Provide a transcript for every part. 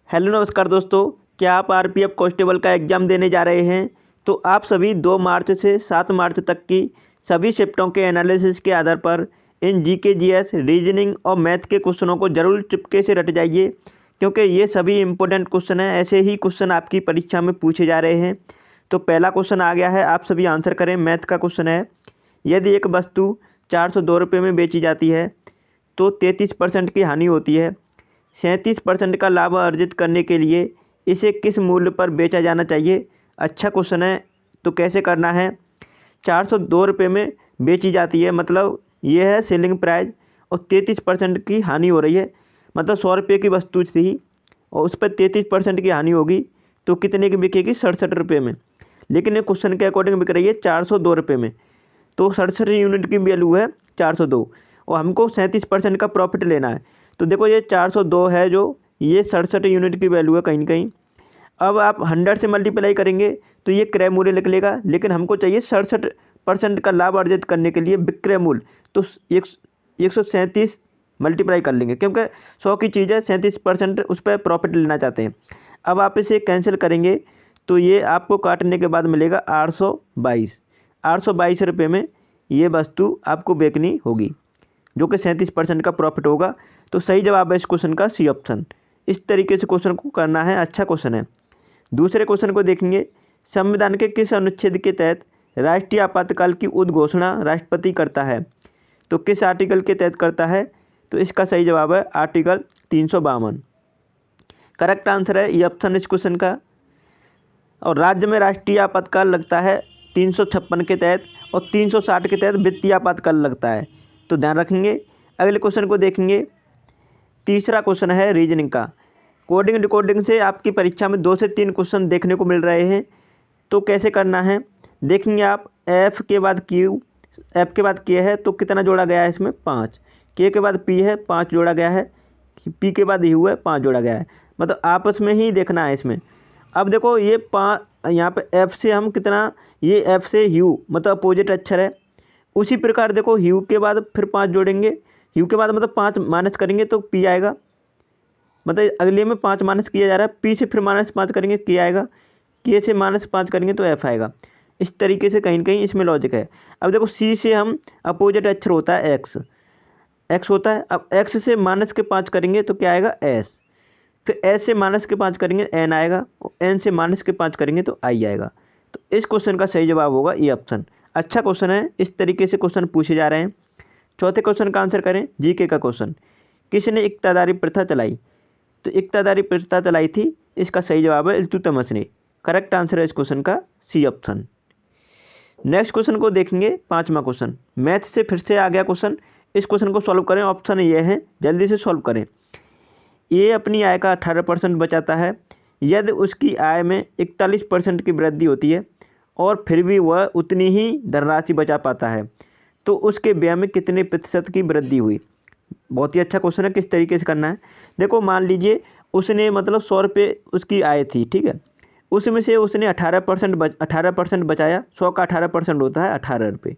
Hello नमस्कार दोस्तों। क्या आप आरपीएफ कांस्टेबल का एग्ज़ाम देने जा रहे हैं? तो आप सभी 2 मार्च से 7 मार्च तक की सभी शिफ्टों के एनालिसिस के आधार पर इन जीके जीएस रीजनिंग और मैथ के क्वेश्चनों को जरूर चुपके से रट जाइए, क्योंकि ये सभी इंपॉर्टेंट क्वेश्चन हैं। ऐसे ही क्वेश्चन आपकी परीक्षा में पूछे जा रहे हैं। तो पहला क्वेश्चन आ गया है, आप सभी आंसर करें। मैथ का क्वेश्चन है, यदि एक वस्तु 402 रुपये में बेची जाती है तो 33% की हानि होती है। 37% का लाभ अर्जित करने के लिए इसे किस मूल्य पर बेचा जाना चाहिए? अच्छा क्वेश्चन है। तो कैसे करना है? 402 रुपये में बेची जाती है, मतलब ये है सेलिंग प्राइस, और 33% की हानि हो रही है। मतलब 100 रुपये की वस्तु थी और उस पर 33% की हानि होगी तो कितने की बिकेगी? 67 रुपये में। लेकिन ये क्वेश्चन के अकॉर्डिंग बिक रही है 402 रुपये में, तो 67 यूनिट की वैल्यू है 402 और हमको 37% का प्रॉफिट लेना है। तो देखो ये 402 है, जो ये 67 यूनिट की वैल्यू है कहीं ना कहीं। अब आप 100 से मल्टीप्लाई करेंगे तो ये क्रय मूल्य निकलेगा, लेकिन हमको चाहिए 67% का लाभ अर्जित करने के लिए विक्रय मूल्य। तो 137 मल्टीप्लाई कर लेंगे, क्योंकि 100 की चीज़ है, 37% उस पर प्रॉफिट लेना चाहते हैं। अब आप इसे कैंसिल करेंगे तो ये आपको काटने के बाद मिलेगा 822 रुपये में ये वस्तु आपको बेचनी होगी, जो कि 37% का प्रॉफिट होगा। तो सही जवाब है इस क्वेश्चन का सी ऑप्शन। इस तरीके से क्वेश्चन को करना है। अच्छा क्वेश्चन है। दूसरे क्वेश्चन को देखेंगे, संविधान के किस अनुच्छेद के तहत राष्ट्रीय आपातकाल की उद्घोषणा राष्ट्रपति करता है? तो किस आर्टिकल के तहत करता है? तो इसका सही जवाब है आर्टिकल 352। करेक्ट आंसर है ये ऑप्शन इस क्वेश्चन का। और राज्य में राष्ट्रीय आपातकाल लगता है 356 के तहत और 360 के तहत वित्तीय आपातकाल लगता है, तो ध्यान रखेंगे। अगले क्वेश्चन को देखेंगे। तीसरा क्वेश्चन है रीजनिंग का। कोडिंग डिकोडिंग से आपकी परीक्षा में 2 से 3 क्वेश्चन देखने को मिल रहे हैं। तो कैसे करना है देखेंगे आप। एफ के बाद क्यू, एफ के बाद के है तो कितना जोड़ा गया है इसमें? 5। के बाद पी है, 5 जोड़ा गया है। पी के बाद यू है, 5 जोड़ा गया है। मतलब आपस में ही देखना है इसमें। अब देखो ये 5, यहाँ पे एफ से हम कितना, ये एफ से यू मतलब अपोजिट अक्षर है। उसी प्रकार देखो यू के बाद फिर 5 जोड़ेंगे। यू के बाद मतलब 5 माइनस करेंगे तो पी आएगा। मतलब अगले में 5 माइनस किया जा रहा है, पी से फिर -5 करेंगे के आएगा, के से -5 करेंगे तो एफ आएगा। इस तरीके से कहीं ना कहीं इसमें लॉजिक है। अब देखो सी से हम अपोजिट अक्षर होता है एक्स, एक्स होता है। अब एक्स से -5 करेंगे तो क्या आएगा? एस। फिर एस से -5 करेंगे एन आएगा, और एन से -5 करेंगे तो आई आएगा। तो इस क्वेश्चन का सही जवाब होगा ये ऑप्शन। अच्छा क्वेश्चन है। इस तरीके से क्वेश्चन पूछे जा रहे हैं। चौथे क्वेश्चन का आंसर करें। जीके का क्वेश्चन, किसने इक्तादारी प्रथा चलाई? तो इक्तादारी प्रथा चलाई थी, इसका सही जवाब है इल्तुतमिश ने। करेक्ट आंसर है इस क्वेश्चन का सी ऑप्शन। नेक्स्ट क्वेश्चन को देखेंगे। 5वां क्वेश्चन मैथ से फिर से आ गया क्वेश्चन। इस क्वेश्चन को सॉल्व करें। ऑप्शन ये है, जल्दी से सॉल्व करें। ये अपनी आय का 18% बचाता है। यदि उसकी आय में 41% की वृद्धि होती है और फिर भी वह उतनी ही धनराशि बचा पाता है, तो उसके व्यय में कितने प्रतिशत की वृद्धि हुई? बहुत ही अच्छा क्वेश्चन है। किस तरीके से करना है देखो। मान लीजिए उसने मतलब 100 रुपये उसकी आय थी, ठीक है। उसमें से उसने 18% बचाया। 100 का 18% होता है 18 रुपये।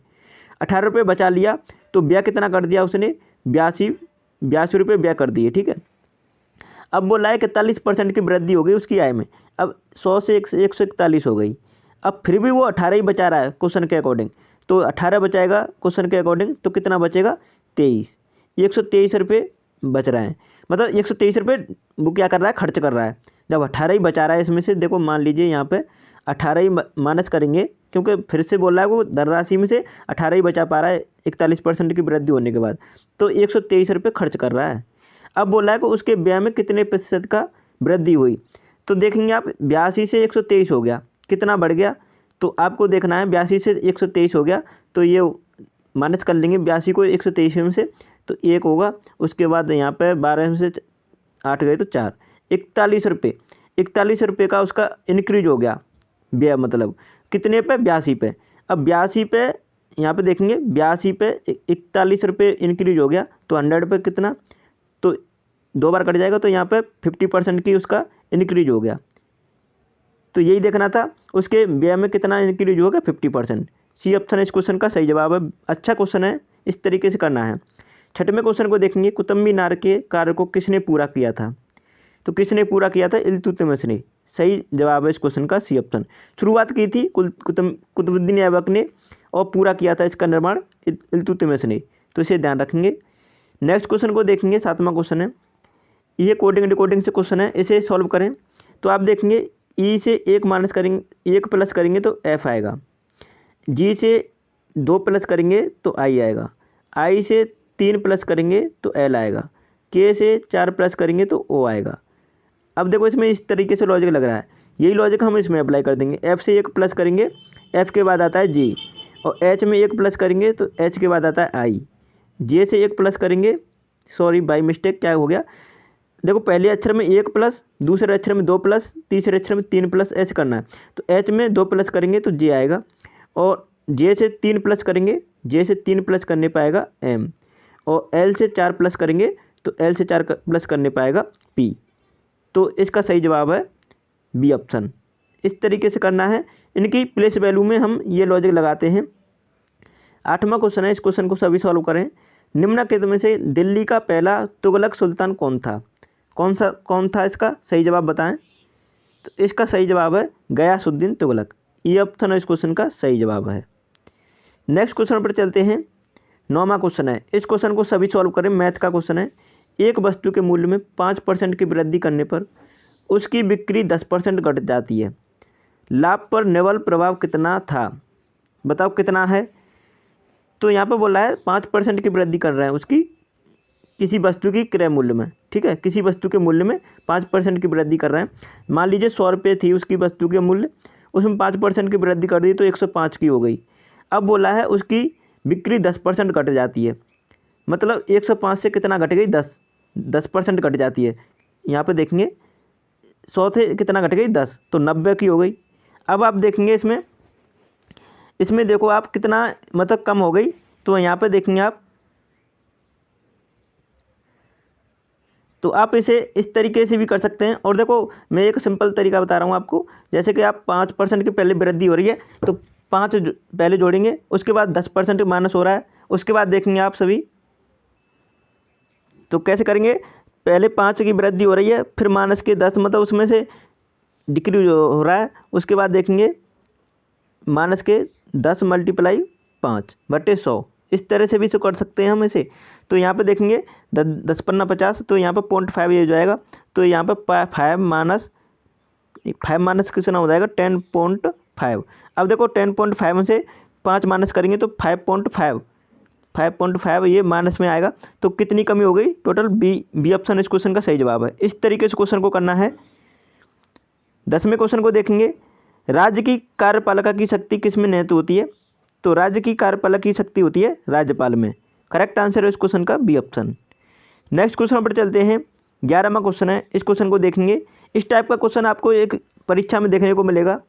18 रुपये बचा लिया तो व्यय कितना कर दिया उसने? 82 रुपये व्यय कर दिए, ठीक है। अब बोला है कि 41% की वृद्धि हो गई उसकी आय में। अब 100 से 141 हो गई। अब फिर भी वो 18 ही बचा रहा है क्वेश्चन के अकॉर्डिंग, तो 18 बचाएगा क्वेश्चन के अकॉर्डिंग, तो कितना बचेगा? 23। 123 रुपये बच रहे हैं। मतलब 123 रुपये वो क्या कर रहा है? खर्च कर रहा है। जब 18 ही बचा रहा है इसमें से, देखो मान लीजिए यहाँ पे 18 ही माइनस करेंगे, क्योंकि फिर से बोल रहा है वो धनराशि में से 18 ही बचा पा रहा है 41% की वृद्धि होने के बाद, तो 123 रुपये खर्च कर रहा है। अब बोला है कि उसके व्यय में कितने प्रतिशत का वृद्धि हुई। तो देखेंगे आप, 82 से 123 हो गया, कितना बढ़ गया? तो आपको देखना है 82 से 123 हो गया, तो ये माइनस कर लेंगे 82 को 123 में से, तो 1 होगा। उसके बाद यहाँ पे 12 में से 8 गए तो 4। 41 रुपये का उसका इंक्रीज हो गया व्यय, मतलब कितने पे? 82 पे। अब 82 पे यहाँ पे देखेंगे, 82 पे 41 रुपये इंक्रीज हो गया, तो 100 पे कितना? तो 2 बार कट जाएगा, तो यहाँ पे 50% की उसका इंक्रीज हो गया। तो यही देखना था, उसके व्यय में कितना इंक्रीज हो गया? 50%। सी ऑप्शन इस क्वेश्चन का सही जवाब है। अच्छा क्वेश्चन है। इस तरीके से करना है। 6वें क्वेश्चन को देखेंगे। कुतुब मीनार के कार्य को किसने पूरा किया था? तो किसने पूरा किया था? इल्तुतमिश ने। सही जवाब है इस क्वेश्चन का सी ऑप्शन। शुरुआत की थी कुतुबुद्दीन ऐबक ने और पूरा किया था इसका निर्माण इल्तुतमिश ने, तो इसे ध्यान रखेंगे। नेक्स्ट क्वेश्चन को देखेंगे, 7वां क्वेश्चन है। ये कोडिंग डिकोडिंग से क्वेश्चन है, इसे सॉल्व करें तो आप देखेंगे ई से 1 माइनस करेंगे, 1 प्लस करेंगे तो एफ आएगा, जी से 2 प्लस करेंगे तो आई आएगा, आई से 3 प्लस करेंगे तो एल आएगा, के से 4 प्लस करेंगे तो ओ आएगा। अब देखो इसमें इस तरीके से लॉजिक लग रहा है, यही लॉजिक हम इसमें अप्लाई कर देंगे। एफ से 1 प्लस करेंगे, एफ के बाद आता है जी, और एच में 1 प्लस करेंगे तो एच के बाद आता है आई, जे से 1 प्लस करेंगे, सॉरी बाई मिस्टेक क्या हो गया, देखो पहले अक्षर में 1 प्लस, दूसरे अक्षर में 2 प्लस, तीसरे अक्षर में 3 प्लस एच करना है, तो एच में 2 प्लस करेंगे तो जे आएगा, और जे से 3 प्लस करेंगे, जे से 3 प्लस करने पाएगा एम, और एल से 4 प्लस करेंगे तो एल से 4 प्लस करने पाएगा पी। तो इसका सही जवाब है बी ऑप्शन। इस तरीके से करना है, इनकी प्लेस वैल्यू में हम ये लॉजिक लगाते हैं। 8वां क्वेश्चन है, इस क्वेश्चन को सभी सॉल्व करें। निम्नलिखित में से दिल्ली का पहला तुगलक सुल्तान कौन था? कौन था इसका सही जवाब बताएं। तो इसका सही जवाब है गयासुद्दीन तुगलक। ये ऑप्शन है इस क्वेश्चन का सही जवाब है। नेक्स्ट क्वेश्चन पर चलते हैं। 9वां क्वेश्चन है, इस क्वेश्चन को सभी सॉल्व करें। मैथ का क्वेश्चन है। एक वस्तु के मूल्य में 5% की वृद्धि करने पर उसकी बिक्री 10% घट जाती है। लाभ पर निव्वल प्रभाव कितना था? बताओ कितना है। तो यहाँ पर बोला है 5% की वृद्धि कर रहे हैं उसकी किसी वस्तु की क्रय मूल्य में, ठीक है, किसी वस्तु के मूल्य में 5% की वृद्धि कर रहे हैं। मान लीजिए 100 रुपये थी उसकी वस्तु के मूल्य, उसमें 5% की वृद्धि कर दी तो 105 की हो गई। अब बोला है उसकी बिक्री 10% घट जाती है, मतलब 105 से कितना घट गई? 10% घट जाती है। यहाँ पे देखेंगे 100 थे कितना घट गई? 10, तो 90 की हो गई। अब आप देखेंगे इसमें देखो आप कितना मतलब कम हो गई, तो यहाँ पे देखेंगे आप, तो आप इसे इस तरीके से भी कर सकते हैं। और देखो मैं एक सिंपल तरीका बता रहा हूँ आपको, जैसे कि आप 5% की पहले वृद्धि हो रही है तो 5 पहले जोड़ेंगे, उसके बाद 10% माइनस हो रहा है, उसके बाद देखेंगे आप सभी तो कैसे करेंगे। पहले 5 की वृद्धि हो रही है, फिर माइनस के 10 मतलब उसमें से डिक्रीज हो रहा है, उसके बाद देखेंगे माइनस के 10 × 5/100। इस तरह से भी इसे कर सकते हैं हम इसे। तो यहाँ पे देखेंगे 10 पन्ना 50, तो यहाँ पे 0.5 ये हो जाएगा, तो यहाँ पे 5 माइनस कितना हो जाएगा? 10.5। अब देखो 10.5 से 5 माइनस करेंगे तो 5.5 ये माइनस में आएगा, तो कितनी कमी हो गई टोटल? बी ऑप्शन इस क्वेश्चन का सही जवाब है। इस तरीके से क्वेश्चन को करना है। 10वें क्वेश्चन को देखेंगे। राज्य की कार्यपालिका की शक्ति किस में निहित होती है? तो राज्य की कार्यपालक की शक्ति होती है राज्यपाल में। करेक्ट आंसर है इस क्वेश्चन का बी ऑप्शन। नेक्स्ट क्वेश्चन पर चलते हैं। 11वां क्वेश्चन है, इस क्वेश्चन को देखेंगे। इस टाइप का क्वेश्चन आपको एक परीक्षा में देखने को मिलेगा।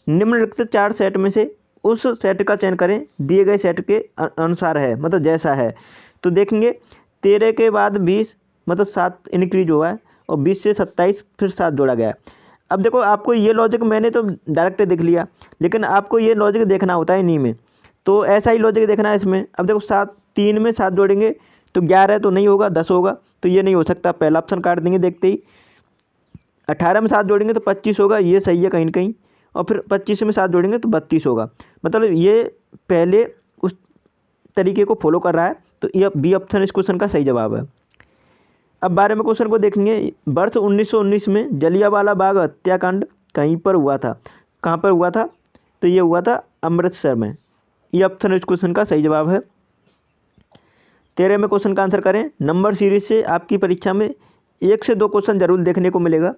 निम्नलिखित 4 सेट में से उस सेट का चयन करें दिए गए सेट के अनुसार है, मतलब जैसा है। तो देखेंगे 13 के बाद 20 मतलब 7 इंक्रीज हुआ है, और 20 से 27 फिर 7 जोड़ा गया है। अब देखो आपको ये लॉजिक मैंने तो डायरेक्ट देख लिया, लेकिन आपको ये लॉजिक देखना होता है इन्हीं में, तो ऐसा ही लॉजिक देखना है इसमें। अब देखो 3 में 7 जोड़ेंगे तो 11 तो नहीं होगा, 10 होगा, तो ये नहीं हो सकता, पहला ऑप्शन काट देंगे देखते ही। 18 में 7 जोड़ेंगे तो 25 होगा, ये सही है कहीं ना कहीं, और फिर 25 में 7 जोड़ेंगे तो 32 होगा, मतलब ये पहले उस तरीके को फॉलो कर रहा है, तो ये बी ऑप्शन इस क्वेश्चन का सही जवाब है। अब 12वें क्वेश्चन को देखेंगे। वर्ष 1919 में जलियांवाला बाग हत्याकांड कहीं पर हुआ था? कहाँ पर हुआ था? तो ये हुआ था अमृतसर में। ये ऑप्शन इस क्वेश्चन का सही जवाब है। 13वें क्वेश्चन का आंसर करें। नंबर सीरीज से आपकी परीक्षा में 1 से 2 क्वेश्चन जरूर देखने को मिलेगा।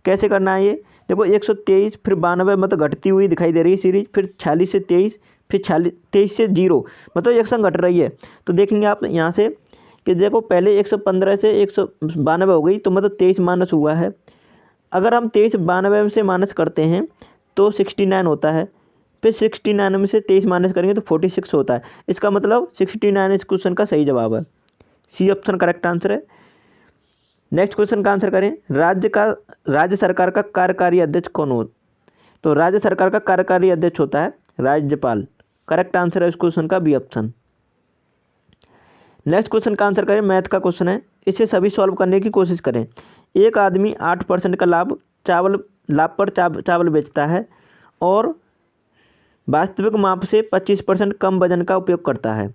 कैसे करना है ये? देखो 123 फिर 92 मतलब घटती हुई दिखाई दे रही है सीरीज, फिर 46 से 23, फिर 23 से 0 मतलब एक संग घट रही है। तो देखेंगे आप यहाँ से कि देखो पहले 115 से 192 हो गई, तो मतलब 23 माइनस हुआ है। अगर हम 23 92 से माइनस करते हैं तो 69 होता है, फिर 69 में से 23 माइनस करेंगे तो 46 होता है। इसका मतलब 69 इस क्वेश्चन का सही जवाब है। सी ऑप्शन करेक्ट आंसर है। नेक्स्ट क्वेश्चन का आंसर करें। राज्य सरकार का कार्यकारी अध्यक्ष कौन हो? तो राज्य सरकार का कार्यकारी अध्यक्ष होता है राज्यपाल। करेक्ट आंसर है इस क्वेश्चन का बी ऑप्शन। नेक्स्ट क्वेश्चन का आंसर करें। मैथ का क्वेश्चन है, इसे सभी सॉल्व करने की कोशिश करें। एक आदमी 8% का लाभ पर चावल बेचता है और वास्तविक माप से 25% कम वजन का उपयोग करता है,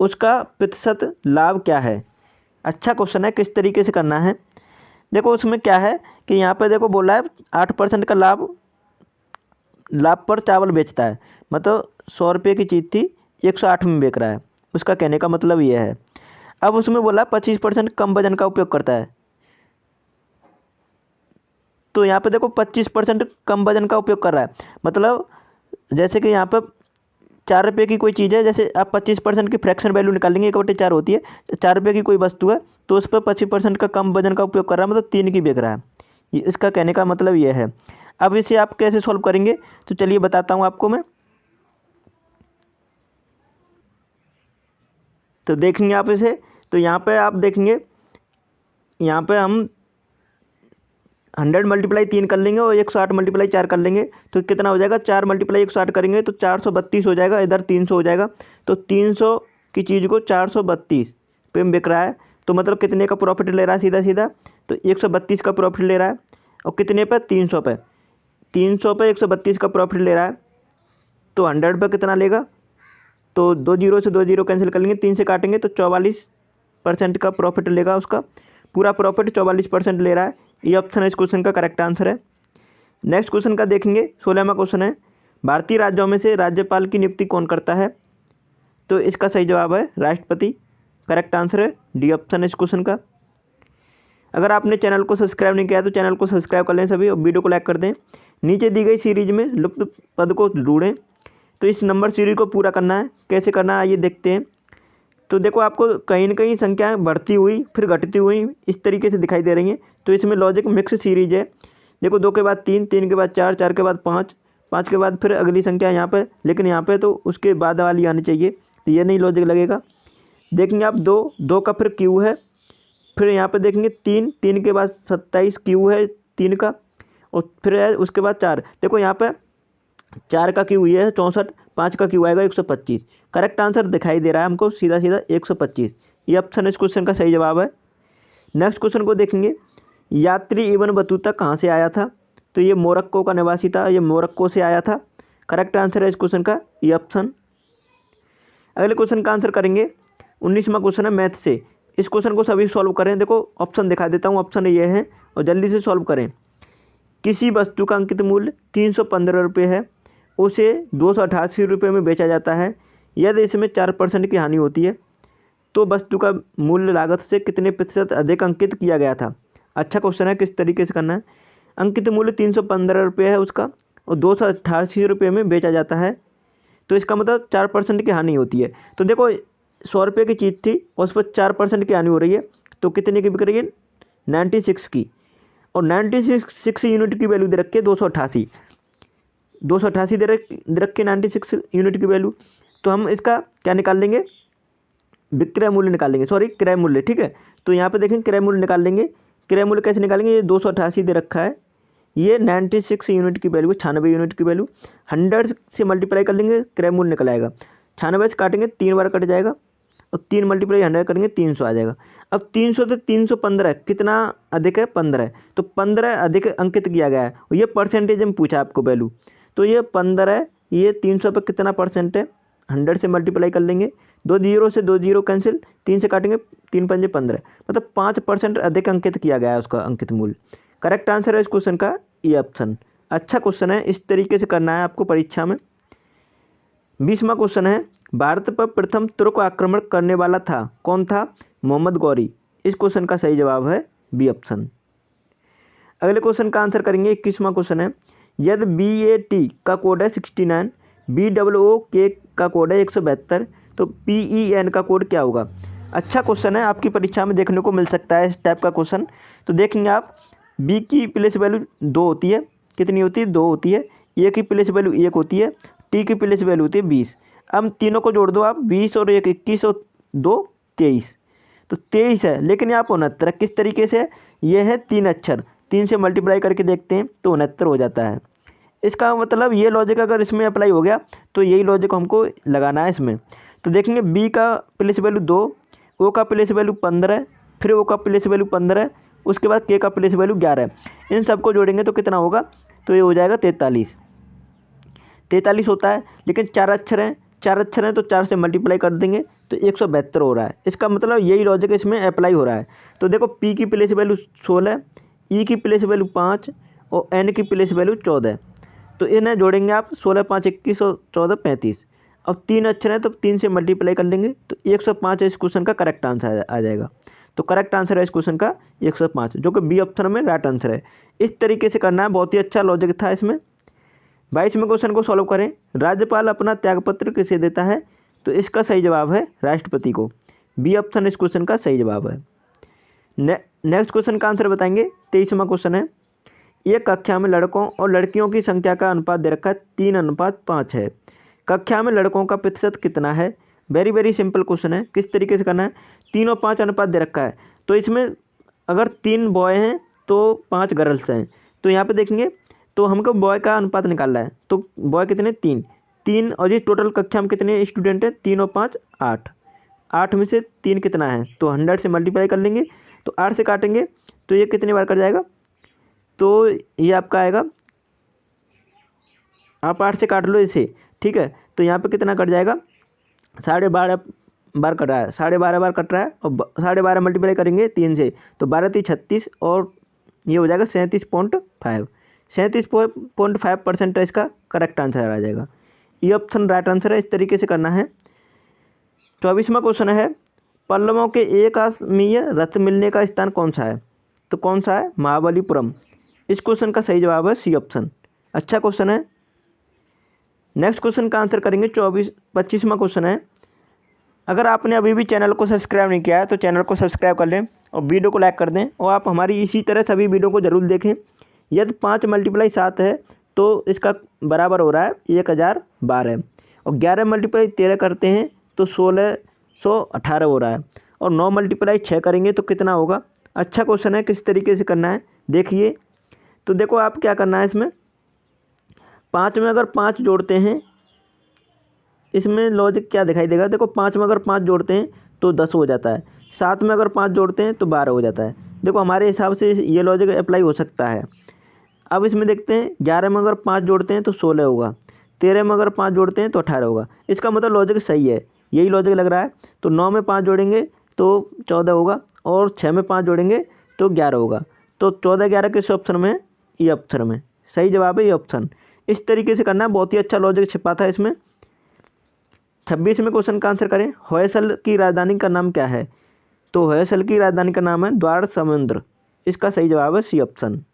उसका प्रतिशत लाभ क्या है? अच्छा क्वेश्चन है, किस तरीके से करना है। देखो उसमें क्या है कि यहाँ पे देखो बोला है 8% का लाभ पर चावल बेचता है, मतलब 100 रुपये की चीज़ थी 108 में बेच रहा है, उसका कहने का मतलब ये है। अब उसमें बोला 25% कम वजन का उपयोग करता है, तो यहाँ पे देखो 25% कम वजन का उपयोग कर रहा है, मतलब जैसे कि यहाँ पे 4 रुपये की कोई चीज़ है, जैसे आप 25% की फ्रैक्शन वैल्यू निकालेंगे 1/4 होती है, 4 रुपये की कोई वस्तु है तो उस पर 25% का कम वजन का उपयोग कर रहा है, मतलब 3 की बेच रहा है, इसका कहने का मतलब ये है। अब इसे आप कैसे सॉल्व करेंगे तो चलिए बताता हूँ आपको मैं। तो देखेंगे आप इसे, तो यहाँ पे आप देखेंगे, यहाँ पे हम 100 मल्टीप्लाई 3 कर लेंगे और 108 मल्टीप्लाई 4 कर लेंगे, तो कितना हो जाएगा, 4 मल्टीप्लाई 108 करेंगे तो 432 हो जाएगा, इधर 300 हो जाएगा, तो 300 की चीज़ को 432 पे में बिक रहा है, तो मतलब कितने का प्रॉफिट ले रहा है, सीधा सीधा तो 132 का प्रॉफिट ले रहा है, और कितने पे, 300 पे, 300 पे 132 का प्रॉफिट ले रहा है, तो 100 पे कितना लेगा, तो 2 जीरो से 2 जीरो कैंसिल कर लेंगे, 3 से काटेंगे तो 44% का प्रॉफिट लेगा, उसका पूरा प्रॉफिट 44% ले रहा है। ये ऑप्शन है इस क्वेश्चन का करेक्ट आंसर है। नेक्स्ट क्वेश्चन का देखेंगे, 16वां क्वेश्चन है, भारतीय राज्यों में से राज्यपाल की नियुक्ति कौन करता है? तो इसका सही जवाब है राष्ट्रपति, करेक्ट आंसर है डी ऑप्शन है इस क्वेश्चन का। अगर आपने चैनल को सब्सक्राइब नहीं किया तो चैनल को सब्सक्राइब कर लें सभी, और वीडियो को लाइक कर दें। नीचे दी गई सीरीज में लुप्त पद को ढूंढें, तो इस नंबर सीरीज को पूरा करना है, कैसे करना है आइए देखते हैं। तो देखो आपको कहीं ना कहीं संख्याएं बढ़ती हुई फिर घटती हुई इस तरीके से दिखाई दे रही हैं, तो इसमें लॉजिक मिक्स सीरीज है। देखो 2 के बाद 3, 3 के बाद 4, 4 के बाद 5, 5 के बाद फिर अगली संख्या यहाँ पे, लेकिन यहाँ पे तो उसके बाद वाली आनी चाहिए, तो ये नहीं लॉजिक लगेगा। देखेंगे आप 2, 2 का फिर क्यू है, फिर यहाँ पे देखेंगे 3, 3 के बाद 27 क्यू है 3 का, और फिर है उसके बाद 4, देखो यहाँ पे 4 का क्यू ये है 64, 5 का क्यू आएगा 125, करेक्ट आंसर दिखाई दे रहा है हमको सीधा सीधा 125, ये ऑप्शन इस क्वेश्चन का सही जवाब है। नेक्स्ट क्वेश्चन को देखेंगे, यात्री इब्न बतूता कहाँ से आया था? तो ये मोरक्को का निवासी था, ये मोरक्को से आया था, करेक्ट आंसर है इस क्वेश्चन का ये ऑप्शन। अगले क्वेश्चन का आंसर करेंगे, 19वां क्वेश्चन है मैथ से, इस क्वेश्चन को सभी सॉल्व करें। देखो ऑप्शन दिखा देता हूँ, ऑप्शन ये है और जल्दी से सॉल्व करें। किसी वस्तु का अंकित मूल्य 315 रुपये है, उसे 288 रुपये में बेचा जाता है, यदि इसमें 4% की हानि होती है तो वस्तु का मूल्य लागत से कितने प्रतिशत अधिक अंकित किया गया था? अच्छा क्वेश्चन है, किस तरीके से करना है। अंकित मूल्य 315 रुपये है उसका, और 288 रुपये में बेचा जाता है, तो इसका मतलब 4% की हानि होती है। तो देखो 100 रुपये की चीज़ थी और उस पर 4% की हानि हो रही है, तो कितने की बिक रही है, 96 की, और 96 यूनिट की वैल्यू दे रखी है 288 दे रखे 96 यूनिट की वैल्यू, तो हम इसका क्या निकाल लेंगे, विक्रय मूल्य निकालेंगे, सॉरी क्रय मूल्य, ठीक है। तो यहाँ पे देखें क्रय मूल्य निकाल लेंगे, क्रय मूल्य कैसे निकालेंगे, ये 288 दे रखा है, ये 96 यूनिट की वैल्यू, 96 यूनिट की वैल्यू, 100 से मल्टीप्लाई कर लेंगे, क्रय मूल्य निकल आएगा, 96 से काटेंगे 3 बार कट जाएगा, और 3 मल्टीप्लाई 100 करेंगे 300 आ जाएगा। अब 300 से 315 कितना अधिक है, 15, तो 15 अधिक अंकित किया गया है, और ये परसेंटेज में पूछा आपको वैल्यू, तो ये 15, ये 300 पर कितना परसेंट है, 100 से मल्टीप्लाई कर लेंगे, 2 जीरो से 2 जीरो कैंसिल, 3 से काटेंगे 3 पंजे 15, मतलब 5% अधिक अंकित किया गया है उसका अंकित मूल्य, करेक्ट आंसर है इस क्वेश्चन का ये ऑप्शन। अच्छा क्वेश्चन है, इस तरीके से करना है आपको परीक्षा में। 20वां क्वेश्चन है, भारत पर प्रथम तुर्क आक्रमण करने वाला था, कौन था? मोहम्मद गौरी, इस क्वेश्चन का सही जवाब है बी ऑप्शन। अगले क्वेश्चन का आंसर करेंगे, 21वां क्वेश्चन है, यदि BAT का कोड है 69, BOOK का कोड है 172, तो PEN का कोड क्या होगा? अच्छा क्वेश्चन है, आपकी परीक्षा में देखने को मिल सकता है इस टाइप का क्वेश्चन। तो देखेंगे आप, B की प्लेस वैल्यू 2 होती है, कितनी होती है, 2 होती है, A की प्लेस वैल्यू 1 होती है, T की प्लेस वैल्यू होती है 20। अब तीनों को जोड़ दो आप, 20 और 1 21 और 2 23, तो 23 है, लेकिन यहाँ पर 69 किस तरीके से, ये है 3 अक्षर, 3 से मल्टीप्लाई करके देखते हैं तो 69 हो जाता है। इसका मतलब ये लॉजिक अगर इसमें अप्लाई हो गया तो यही लॉजिक हमको लगाना है इसमें। तो देखेंगे B का प्लेस वैल्यू 2, O का प्लेस वैल्यू 15, फिर O का प्लेस वैल्यू 15, उसके बाद के का प्लेस वैल्यू 11 है। इन सबको जोड़ेंगे तो कितना होगा, तो ये हो जाएगा 43। 43 होता है, लेकिन 4 अक्षर हैं, 4 अक्षर हैं तो 4 से मल्टीप्लाई कर देंगे तो 172 हो रहा है। इसका मतलब यही लॉजिक इसमें अप्लाई हो रहा है। तो देखो पी की प्लेस वैल्यू 16, ई की प्लेस वैल्यू 5 और एन की प्लेस वैल्यू 14। तो इन्हें जोड़ेंगे आप, 16 5 21 और 14 35। अब 3 अक्षर हैं तो 3 से मल्टीप्लाई कर लेंगे तो 105 इस क्वेश्चन का करेक्ट आंसर आ जाएगा। तो करेक्ट आंसर है इस क्वेश्चन का 105, जो कि बी ऑप्शन में राइट आंसर है। इस तरीके से करना है, बहुत ही अच्छा लॉजिक था इसमें। 22वें क्वेश्चन को सॉल्व करें। राज्यपाल अपना त्यागपत्र किसे देता है, तो इसका सही जवाब है राष्ट्रपति को। बी ऑप्शन इस क्वेश्चन का सही जवाब है। नेक्स्ट क्वेश्चन का आंसर बताएंगे। 23वां क्वेश्चन है, एक कक्षा में लड़कों और लड़कियों की संख्या का अनुपात दे रखा है 3:5 है। कक्षा में लड़कों का प्रतिशत कितना है। वेरी वेरी सिंपल क्वेश्चन है। किस तरीके से करना है, 3 और 5 अनुपात दे रखा है, तो इसमें अगर 3 बॉय हैं तो 5 गर्ल्स हैं। तो यहाँ पे देखेंगे तो हमको बॉय का अनुपात निकालना है। तो बॉय कितने, 3 और ये टोटल कक्षा में कितने स्टूडेंट हैं, 3 और 5 8। 8 में से 3 कितना है, तो 100 से मल्टीप्लाई कर लेंगे तो 8 से काटेंगे तो ये कितनी बार कट जाएगा, तो ये आपका आएगा, आप 8 से काट लो इसे, ठीक है। तो यहाँ पे कितना कट जाएगा, 12.5 बार कट रहा है, 12.5 बार कट रहा है और 12.5 मल्टीप्लाई करेंगे 3 से तो 12 3 36 और ये हो जाएगा 37.5। 37.5% इसका करेक्ट आंसर आ जाएगा। ये ऑप्शन राइट आंसर है। इस तरीके से करना है। 24वां क्वेश्चन है, पल्लवों के एक आसमीय रथ मिलने का स्थान कौन सा है, तो कौन सा है, महाबलीपुरम। इस क्वेश्चन का सही जवाब है सी ऑप्शन। अच्छा क्वेश्चन है। नेक्स्ट क्वेश्चन का आंसर करेंगे। 25वां क्वेश्चन है, अगर आपने अभी भी चैनल को सब्सक्राइब नहीं किया है तो चैनल को सब्सक्राइब कर लें और वीडियो को लाइक कर दें और आप हमारी इसी तरह सभी वीडियो को ज़रूर देखें। यदि 5 × 7 है तो इसका बराबर हो रहा है 1012 और 11 × 13 करते हैं तो 1618 हो रहा है और 9 × 6 करेंगे तो कितना होगा। अच्छा क्वेश्चन है। किस तरीके से करना है देखिए। तो देखो आप क्या करना है, इसमें 5 में अगर 5 जोड़ते हैं, इसमें लॉजिक क्या दिखाई देगा, देखो 5 में अगर 5 जोड़ते हैं तो 10 हो जाता है, 7 में अगर 5 जोड़ते हैं तो 12 हो जाता है। देखो हमारे हिसाब से ये लॉजिक अप्लाई हो सकता है। अब इसमें देखते हैं 11 में अगर 5 जोड़ते हैं तो 16 होगा, 13 में अगर 5 जोड़ते हैं तो 18 होगा। इसका मतलब लॉजिक सही है, यही लॉजिक लग रहा है। तो 9 में 5 जोड़ेंगे तो 14 होगा और 6 में 5 जोड़ेंगे तो 11 होगा। तो 14 11 किस ऑप्शन में, ये ऑप्शन में सही जवाब है, ये ऑप्शन। इस तरीके से करना है, बहुत ही अच्छा लॉजिक छिपा था इसमें। 26वें क्वेश्चन का आंसर करें। होयसल की राजधानी का नाम क्या है, तो होयसल की राजधानी का नाम है द्वार समुद्र। इसका सही जवाब है सी ऑप्शन।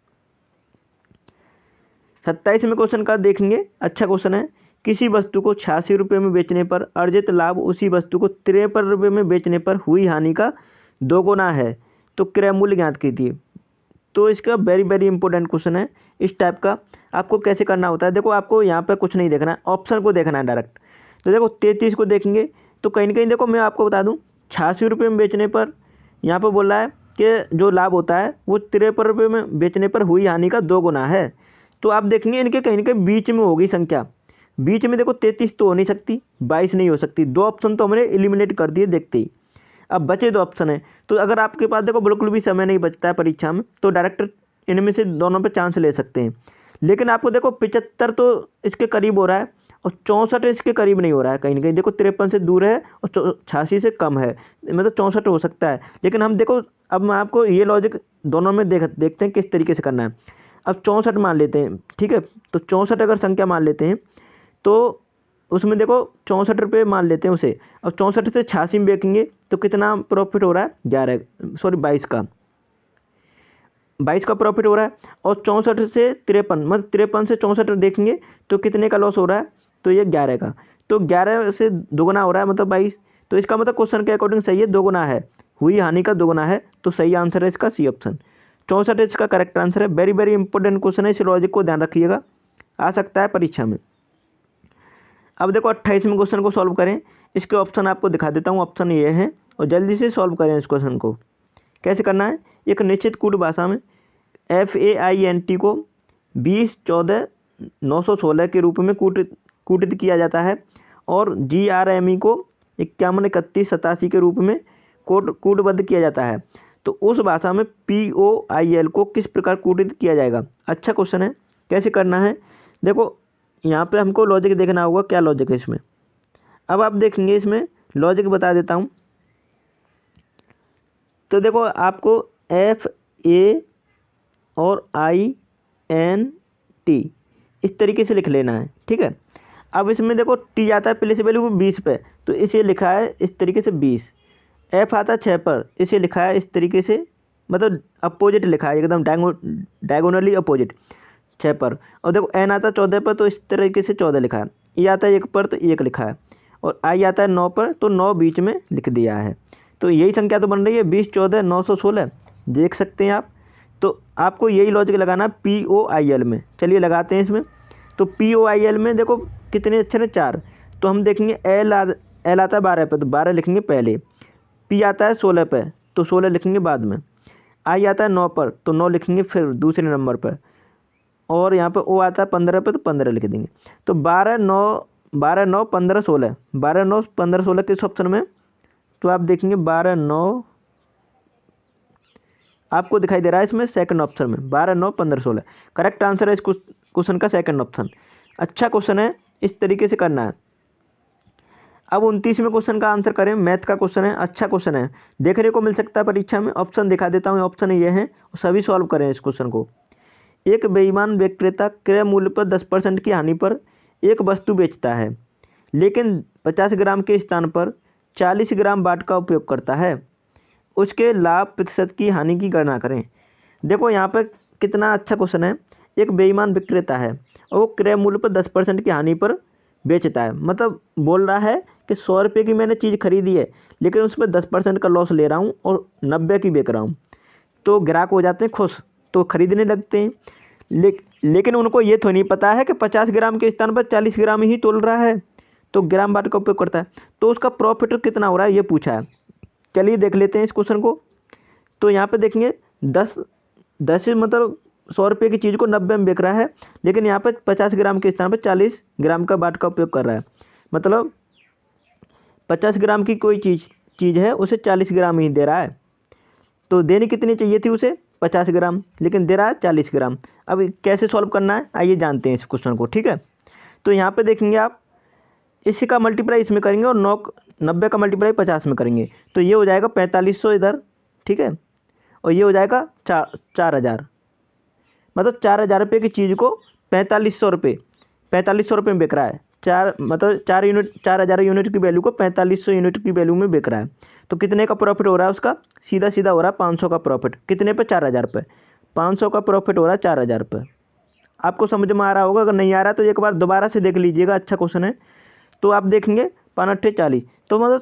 27वें क्वेश्चन का देखेंगे। अच्छा क्वेश्चन है, किसी वस्तु को 86 रुपये में बेचने पर अर्जित लाभ उसी वस्तु को 53 रुपये में बेचने पर हुई हानि का 2 गुना है, तो क्रय मूल्य ज्ञात कीजिए। तो इसका वेरी वेरी इंपॉर्टेंट क्वेश्चन है। इस टाइप का आपको कैसे करना होता है, देखो आपको यहाँ पर कुछ नहीं देखना है, ऑप्शन को देखना है डायरेक्ट। तो देखो 33 को देखेंगे तो कहीं ना कहीं देखो मैं आपको बता दूँ 86 रुपये में बेचने पर यहाँ पर बोल रहा है कि जो लाभ होता है वो 53 रुपये में बेचने पर हुई हानि का 2 गुना है। तो आप देखेंगे इनके कहीं ना कहीं बीच में होगी संख्या। बीच में देखो 33 तो हो नहीं सकती, 22 नहीं हो सकती। 2 ऑप्शन तो हमने एलिमिनेट कर दिए देखते ही। अब बचे 2 ऑप्शन है। तो अगर आपके पास देखो बिल्कुल भी समय नहीं बचता है परीक्षा में तो डायरेक्ट इनमें से दोनों पे चांस ले सकते हैं। लेकिन आपको देखो 75 तो इसके करीब हो रहा है और 64 इसके करीब नहीं हो रहा है। कहीं ना कहीं देखो 53 से दूर है और 86 से कम है, मतलब 64 हो सकता है। लेकिन हम देखो अब मैं आपको ये लॉजिक दोनों में देखते हैं किस तरीके से करना है। अब 64 मान लेते हैं, ठीक है। तो 64 अगर संख्या मान लेते हैं तो उसमें देखो 64 रुपये मान लेते हैं उसे। अब 64 से 86 में बेचेंगे तो कितना प्रॉफिट हो रहा है, 22 का 22 का प्रॉफिट हो रहा है। और 64 से 53 मतलब 53 से 64 देखेंगे तो कितने का लॉस हो रहा है, तो ये 11 का। तो 11 से 2 गुना हो रहा है मतलब 22। तो इसका मतलब क्वेश्चन के अकॉर्डिंग सही है, 2 गुना है, हुई हानि का 2 गुना है। तो सही आंसर है इसका सी ऑप्शन। 64 इसका करेक्ट आंसर है। वेरी वेरी इंपॉर्टेंट क्वेश्चन है, इस लॉजिक को ध्यान रखिएगा, आ सकता है परीक्षा में। अब देखो 28वें क्वेश्चन को सॉल्व करें। इसके ऑप्शन आपको दिखा देता हूँ। ऑप्शन ये है और जल्दी से सॉल्व करें इस क्वेश्चन को। कैसे करना है, एक निश्चित कूट भाषा में FAINT को 2014-916 के रूप में कूटित किया जाता है और GRME को 51-31-87 के रूप में कूटबद्ध किया जाता है। तो उस भाषा में POIL को किस प्रकार कोडित किया जाएगा। अच्छा क्वेश्चन है, कैसे करना है। देखो यहाँ पे हमको लॉजिक देखना होगा, क्या लॉजिक है इसमें। अब आप देखेंगे इसमें लॉजिक बता देता हूँ। तो देखो आपको FA और INT इस तरीके से लिख लेना है, ठीक है। अब इसमें देखो T आता है पहले से वैल्यू 20 पे, तो इसे लिखा है इस तरीके से 20। F आता है 6 पर, इसे लिखा है इस तरीके से, मतलब अपोजिट लिखा है एकदम डायगोनली अपोजिट 6 पर। और देखो N आता है 14 पर, तो इस तरीके से 14 लिखा है। E आता है 1 पर, तो 1 लिखा है। और I आता है 9 पर, तो 9 बीच में लिख दिया है। तो यही संख्या तो बन रही है 20, 14, 916, देख सकते हैं आप। तो आपको यही लॉजिक लगाना POIL में। चलिए लगाते हैं इसमें। तो POIL में देखो कितने अक्षर हैं, 4। तो हम देखेंगे L आता है 12 पे, तो 12 लिखेंगे पहले। P आता है 16 पे, तो 16 लिखेंगे बाद में। I आता है 9 पर, तो 9 लिखेंगे फिर दूसरे नंबर पर। और यहाँ पे O आता है 15 पे, तो 15 लिख देंगे। तो 12, 9, 15, 16, 12, 9, 15, 16 किस ऑप्शन में। तो आप देखेंगे 12, 9 आपको दिखाई दे रहा है इसमें सेकंड ऑप्शन में, 12, 9, 15, 16 करेक्ट आंसर है इस क्वेश्चन का सेकंड ऑप्शन। अच्छा क्वेश्चन है, इस तरीके से करना है। अब 29वें क्वेश्चन का आंसर करें, मैथ का क्वेश्चन है, अच्छा क्वेश्चन है, देखने को मिल सकता है परीक्षा में। ऑप्शन दिखा देता हूँ, ऑप्शन ये है, सभी सॉल्व करें इस क्वेश्चन को। एक बेईमान विक्रेता क्रय मूल्य पर 10% की हानि पर एक वस्तु बेचता है, लेकिन 50 ग्राम के स्थान पर 40 ग्राम बाट का उपयोग करता है। उसके लाभ प्रतिशत की हानि की गणना करें। देखो यहाँ पर कितना अच्छा क्वेश्चन है। एक बेईमान विक्रेता है और वो क्रय मूल्य पर 10% की हानि पर बेचता है, मतलब बोल रहा है कि 100 रुपये की मैंने चीज़ खरीदी है, लेकिन उस पर 10% का लॉस ले रहा हूँ और 90 की बेच रहा हूँ। तो ग्राहक हो जाते हैं खुश, तो खरीदने लगते हैं। लेकिन उनको ये तो नहीं पता है कि 50 ग्राम के स्थान पर 40 ग्राम ही तोल रहा है, तो ग्राम बाट का उपयोग करता है। तो उसका प्रॉफिट कितना हो रहा है ये पूछा है। चलिए देख लेते हैं इस क्वेश्चन को। तो यहाँ पे देखेंगे 10 मतलब 100 रुपये की चीज़ को 90 में बेच रहा है, लेकिन यहाँ पे 50 ग्राम के स्थान पर 40 ग्राम का बाट का उपयोग कर रहा है। मतलब 50 ग्राम की कोई चीज़ है, उसे 40 ग्राम ही दे रहा है। तो देनी कितनी चाहिए थी उसे, 50 ग्राम, लेकिन दे रहा है 40 ग्राम। अब कैसे सॉल्व करना है आइए जानते हैं इस क्वेश्चन को, ठीक है। तो यहाँ पे देखेंगे आप, इसी का मल्टीप्लाई इसमें करेंगे और 90 का मल्टीप्लाई 50 में करेंगे, तो ये हो जाएगा 4500 इधर, ठीक है। और ये हो जाएगा 4000, मतलब 4000 रुपये की चीज़ को 4500 रुपये में बिक रहा है। 4000 यूनिट की वैल्यू को 4500 यूनिट की वैल्यू में बिक रहा है। तो कितने का प्रॉफिट हो रहा है उसका, सीधा सीधा हो रहा है 500 का प्रॉफिट। कितने पे, 4000 पे। 500 का प्रॉफिट हो रहा है 4000 पे। आपको समझ में आ रहा होगा, अगर नहीं आ रहा तो एक बार दोबारा से देख लीजिएगा, अच्छा क्वेश्चन है। तो आप देखेंगे 5 40, तो मतलब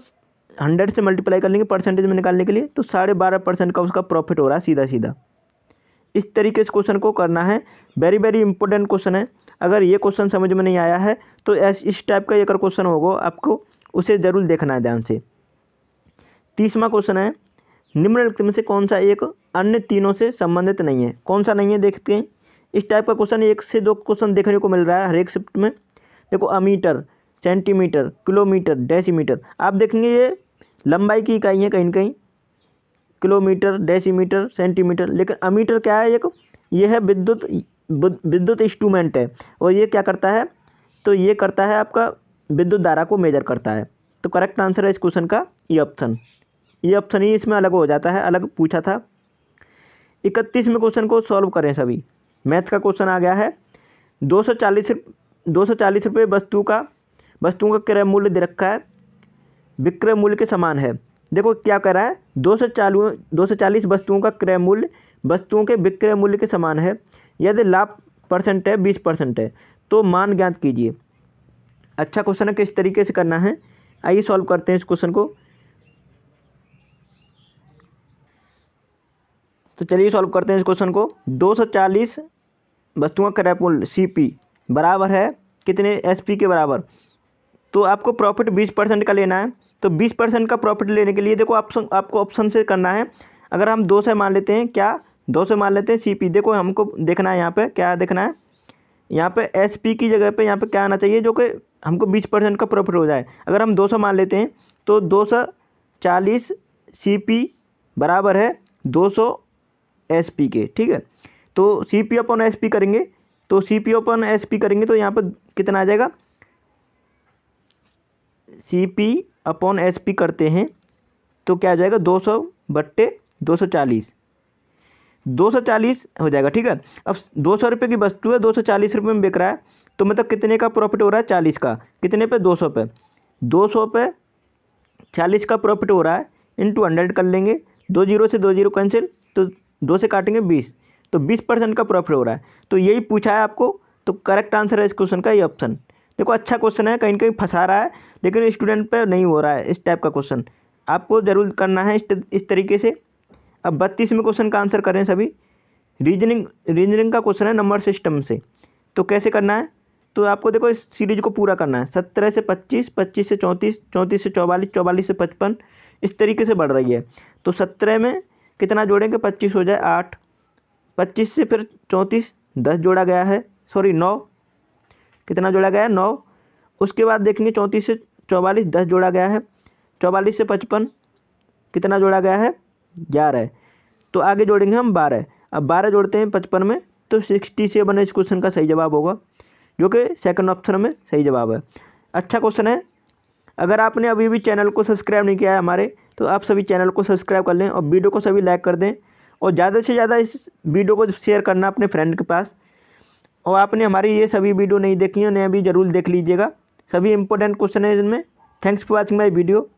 100 से मल्टीप्लाई कर लेंगे परसेंटेज में निकालने के लिए, तो 12.5% का उसका प्रॉफिट हो रहा है सीधा सीधा। इस तरीके से क्वेश्चन को करना है। वेरी वेरी इंपॉर्टेंट क्वेश्चन है। अगर ये क्वेश्चन समझ में नहीं आया है तो इस टाइप का एक क्वेश्चन होगा, आपको उसे ज़रूर देखना है ध्यान से। 30वां क्वेश्चन है, निम्नलिखित में से कौन सा एक अन्य तीनों से संबंधित नहीं है। कौन सा नहीं है देखते हैं। इस टाइप का क्वेश्चन 1 से 2 क्वेश्चन देखने को मिल रहा है हर एक शिफ्ट में। देखो अमीटर, सेंटीमीटर, किलोमीटर, डेसीमीटर, आप देखेंगे ये लंबाई की इकाई है कहीं ना कहीं, किलोमीटर, डेसीमीटर, सेंटीमीटर। लेकिन अमीटर क्या है, ये है विद्युत इंस्ट्रूमेंट है, और ये क्या करता है, तो ये करता है आपका विद्युत धारा को मेजर करता है। तो करेक्ट आंसर है इस क्वेश्चन का ये ऑप्शन ही इसमें अलग हो जाता है, अलग पूछा था। 31वें क्वेश्चन को सॉल्व करें सभी। मैथ का क्वेश्चन आ गया है। 240 रुपये वस्तुओं का क्रय मूल्य दे रखा है, विक्रय मूल्य के समान है। देखो क्या कह रहा है, 240 वस्तुओं का क्रय मूल्य वस्तुओं के विक्रय मूल्य के समान है यदि लाभ परसेंट है 20% है, तो मान ज्ञात कीजिए। अच्छा क्वेश्चन है, किस तरीके से करना है आइए सॉल्व करते हैं इस क्वेश्चन को। तो चलिए सॉल्व करते हैं इस क्वेश्चन को। 240 वस्तुओं का क्रय मूल्य CP बराबर है कितने, SP के बराबर। तो आपको प्रॉफिट 20% का लेना है। तो 20% का प्रॉफिट लेने के लिए देखो आपको ऑप्शन से करना है। अगर हम 2 से मान लेते हैं, क्या 2 से मान लेते हैं CP। देखो हमको देखना है यहाँ पे क्या देखना है, यहाँ पे SP की जगह पे यहाँ पे क्या आना चाहिए जो कि हमको 20% का प्रॉफिट हो जाए। अगर हम 200 मान लेते हैं तो 240 CP बराबर है 200 SP के, ठीक है। तो CP अपॉन SP करेंगे, तो CP अपॉन SP करेंगे तो यहाँ पर कितना आ जाएगा, CP अपॉन SP करते हैं तो क्या आ जाएगा 200/240, 240 हो जाएगा, ठीक है। अब 200 रुपये की वस्तु है, 240 रुपये में बिक रहा है, तो मतलब कितने का प्रॉफिट हो रहा है, 40 का। कितने पे, 200 पे, 200 पे 40 का प्रॉफिट हो रहा है, इंटू 100 कर लेंगे, 2 जीरो से 2 जीरो कैंसिल, तो 2 से काटेंगे 20, तो 20% का प्रॉफिट हो रहा है। तो यही पूछा है आपको, तो करेक्ट आंसर है इस क्वेश्चन का ये ऑप्शन। देखो अच्छा क्वेश्चन है, कहीं कहीं फंसा रहा है, लेकिन स्टूडेंट पे नहीं हो रहा है इस टाइप का क्वेश्चन, आपको ज़रूर करना है इस तरीके से। अब 32वें क्वेश्चन का आंसर करें सभी। रीजनिंग का क्वेश्चन है नंबर सिस्टम से, तो कैसे करना है, तो आपको देखो इस सीरीज को पूरा करना है। 17 से 25, 25 से 34, 34 से 44, 44 से 55, इस तरीके से बढ़ रही है। तो 17 में कितना जोड़ेंगे, 25 हो जाए 8, 25 से फिर 34, 10 जोड़ा गया है, सॉरी 9, कितना जोड़ा गया है 9। उसके बाद देखेंगे 34 से 44, 10 जोड़ा गया है, 44 से 55 कितना जोड़ा गया है 11, तो आगे जोड़ेंगे हम 12। अब 12 जोड़ते हैं 55 में, तो 67 इस क्वेश्चन का सही जवाब होगा, जो कि सेकंड ऑप्शन में सही जवाब है। अच्छा क्वेश्चन है। अगर आपने अभी भी चैनल को सब्सक्राइब नहीं किया है हमारे, तो आप सभी चैनल को सब्सक्राइब कर लें और वीडियो को सभी लाइक कर दें, और ज़्यादा से ज़्यादा इस वीडियो को शेयर करना अपने फ्रेंड के पास। और आपने हमारी ये सभी वीडियो नहीं देखी है, उन्हें अभी ज़रूर देख लीजिएगा, सभी इंपॉर्टेंट क्वेश्चन है इनमें। Thanks for watching my video.